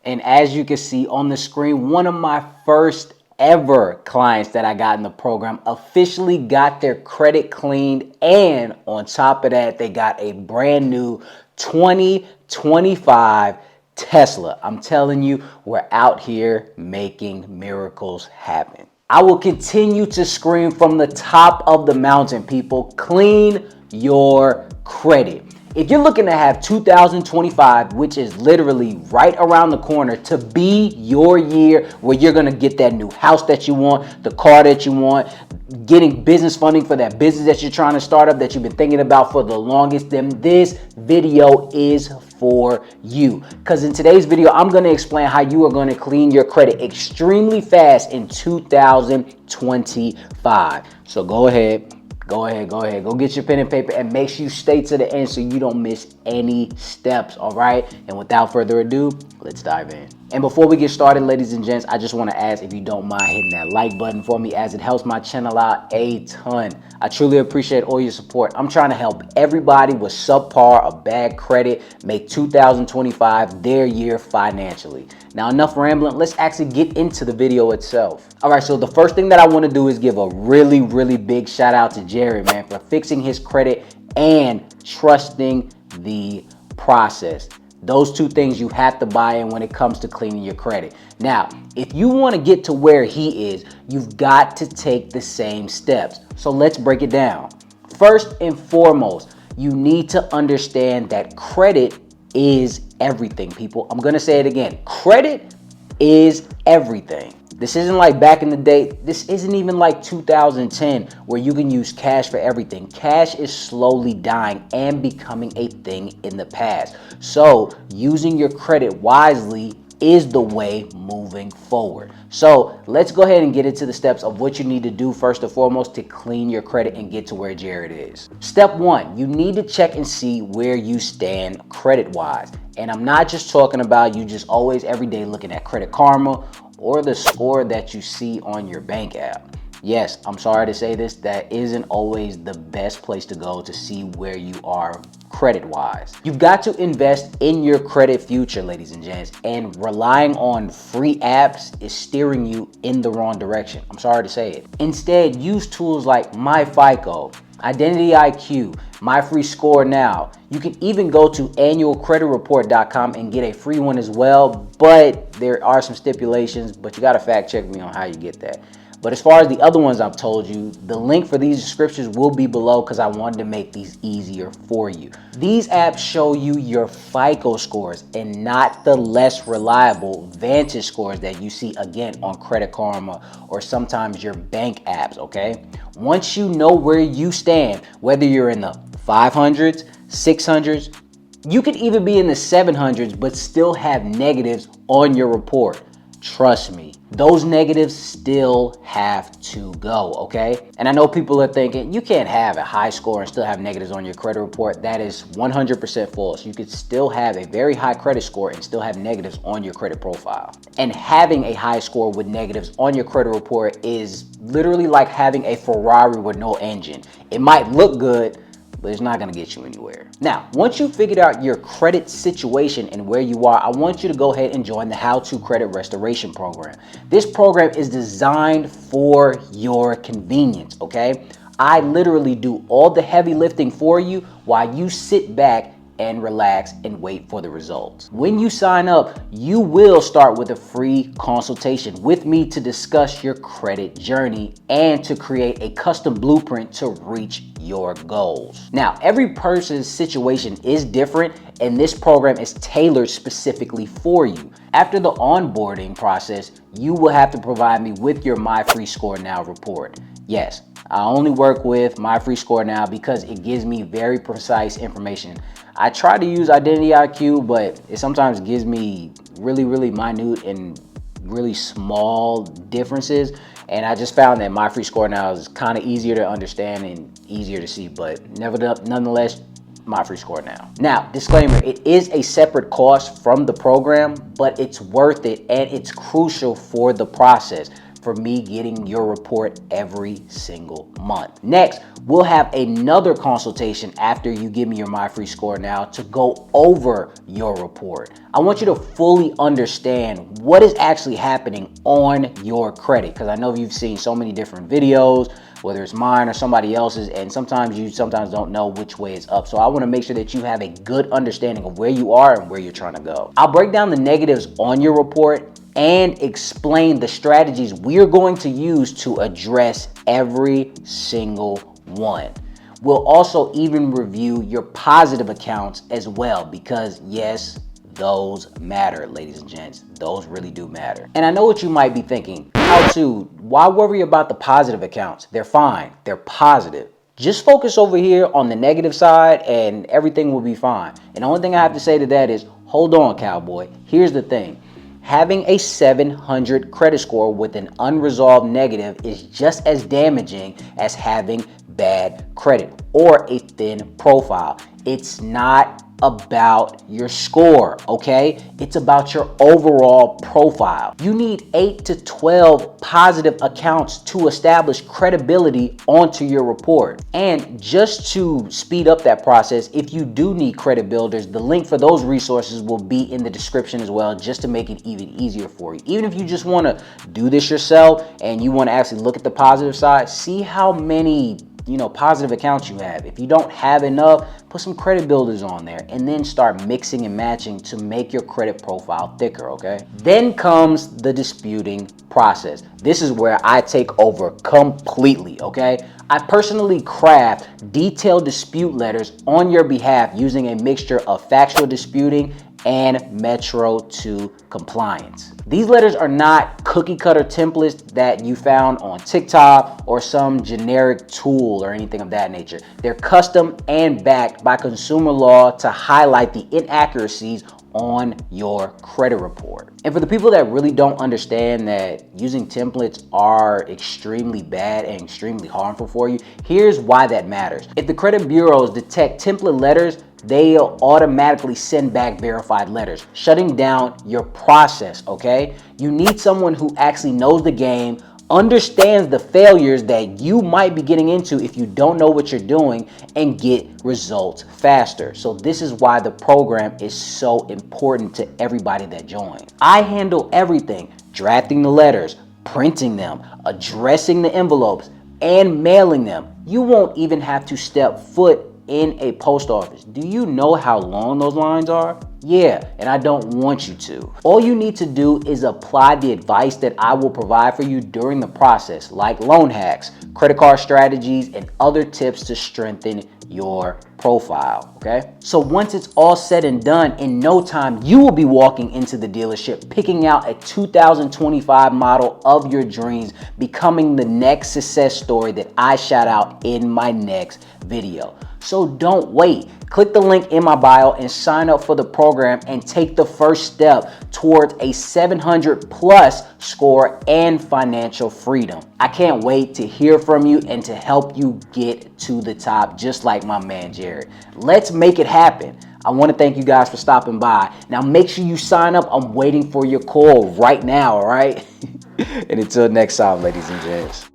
And as you can see on the screen, one of my first ever clients that I got in the program officially got their credit cleaned, and on top of that, they got a brand new 2025 Tesla. I'm telling you, we're out here making miracles happen. I will continue to scream from the top of the mountain, people, clean your credit. If you're looking to have 2025, which is literally right around the corner, to be your year where you're going to get that new house that you want, the car that you want, getting business funding for that business that you're trying to start up that you've been thinking about for the longest, then this video is for you. Because in today's video, I'm going to explain how you are going to clean your credit extremely fast in 2025. So go ahead. Go get your pen and paper and make sure you stay to the end so you don't miss any steps, all right? And without further ado, let's dive in. And before we get started, ladies and gents, I just want to ask if you don't mind hitting that like button for me, as it helps my channel out a ton. I truly appreciate all your support. I'm trying to help everybody with subpar or bad credit make 2025 their year financially. Now, enough rambling, let's actually get into the video itself. All right, so the first thing that I want to do is give a really big shout out to Jerry, man, for fixing his credit and trusting the process. Those two things you have to buy in when it comes to cleaning your credit. Now, if you want to get to where he is, you've got to take the same steps. So let's break it down. First and foremost, you need to understand that credit is everything, people. I'm going to say it again. Credit is everything. This isn't like back in the day. This isn't even like 2010 where you can use cash for everything. Cash is slowly dying and becoming a thing in the past. So using your credit wisely is the way moving forward. So let's go ahead and get into the steps of what you need to do first and foremost to clean your credit and get to where Jared is. Step one, you need to check and see where you stand credit wise. And I'm not just talking about you just always every day looking at Credit Karma or the score that you see on your bank app. Yes, I'm sorry to say this, that isn't always the best place to go to see where you are credit-wise. You've got to invest in your credit future, ladies and gents, and relying on free apps is steering you in the wrong direction. I'm sorry to say it. Instead, use tools like MyFICO, Identity IQ, MyFreeScoreNow. You can even go to annualcreditreport.com and get a free one as well, but there are some stipulations, but you got to fact check me on how you get that. But as far as the other ones I've told you, the link for these descriptions will be below because I wanted to make these easier for you. These apps show you your FICO scores and not the less reliable Vantage scores that you see again on Credit Karma or sometimes your bank apps, okay? Once you know where you stand, whether you're in the 500s, 600s, you could even be in the 700s but still have negatives on your report. Trust me, those negatives still have to go, okay? And I know people are thinking, you can't have a high score and still have negatives on your credit report. That is 100% false. You could still have a very high credit score and still have negatives on your credit profile. And having a high score with negatives on your credit report is literally like having a Ferrari with no engine. It might look good, but it's not gonna get you anywhere. Now, once you've figured out your credit situation and where you are, I want you to go ahead and join the HowTo Credit Restoration Program. This program is designed for your convenience, okay? I literally do all the heavy lifting for you while you sit back and relax and wait for the results. When you sign up, you will start with a free consultation with me to discuss your credit journey and to create a custom blueprint to reach your goals. Now, every person's situation is different and this program is tailored specifically for you. After the onboarding process, you will have to provide me with your MyFreeScoreNow report. Yes, I only work with MyFreeScoreNow because it gives me very precise information. I try to use Identity IQ, but it sometimes gives me really minute and really small differences. And I just found that MyFreeScoreNow is kind of easier to understand and easier to see, but nonetheless, MyFreeScoreNow. Now, disclaimer, it is a separate cost from the program, but it's worth it and it's crucial for the process. for me getting your report every single month. Next, we'll have another consultation after you give me your My Free Score Now to go over your report. I want you to fully understand what is actually happening on your credit, because I know you've seen so many different videos, whether it's mine or somebody else's, and sometimes you don't know which way is up. So I want to make sure that you have a good understanding of where you are and where you're trying to go. I'll break down the negatives on your report and explain the strategies we're going to use to address every single one. We'll also even review your positive accounts as well, because yes, those matter, ladies and gents. Those really do matter. And I know what you might be thinking. Why worry about the positive accounts? They're fine. They're positive. Just focus over here on the negative side and everything will be fine. And the only thing I have to say to that is, hold on, cowboy. Here's the thing. Having a 700 credit score with an unresolved negative is just as damaging as having bad credit or a thin profile. It's not about your score, okay? It's about your overall profile. You need 8 to 12 positive accounts to establish credibility onto your report. And just to speed up that process, if you do need credit builders, the link for those resources will be in the description as well, just to make it even easier for you. Even if you just want to do this yourself and you want to actually look at the positive side, see how many positive accounts you have. If you don't have enough, put some credit builders on there and then start mixing and matching to make your credit profile thicker, okay? Then comes the disputing process. This is where I take over completely, okay? I personally craft detailed dispute letters on your behalf using a mixture of factual disputing and Metro 2 compliance. These letters are not cookie cutter templates that you found on TikTok or some generic tool or anything of that nature. They're custom and backed by consumer law to highlight the inaccuracies on your credit report. And for the people that really don't understand that using templates are extremely bad and extremely harmful for you, here's why that matters. If the credit bureaus detect template letters, they'll automatically send back verified letters, shutting down your process, okay? You need someone who actually knows the game, understands the failures that you might be getting into if you don't know what you're doing, and get results faster. So this is why the program is so important to everybody that joins. I handle everything: drafting the letters, printing them, addressing the envelopes, and mailing them. You won't even have to step foot in a post office. Do you know how long those lines are? Yeah, and I don't want you to. All you need to do is apply the advice that I will provide for you during the process, like loan hacks, credit card strategies, and other tips to strengthen your profile, okay? So once it's all said and done, in no time, you will be walking into the dealership, picking out a 2025 model of your dreams, becoming the next success story that I shout out in my next video. So don't wait. Click the link in my bio and sign up for the program and take the first step towards a 700 plus score and financial freedom. I can't wait to hear from you and to help you get to the top, just like my man Jared. Let's make it happen. I want to thank you guys for stopping by. Now make sure you sign up. I'm waiting for your call right now, all right? And until next time, ladies and gents.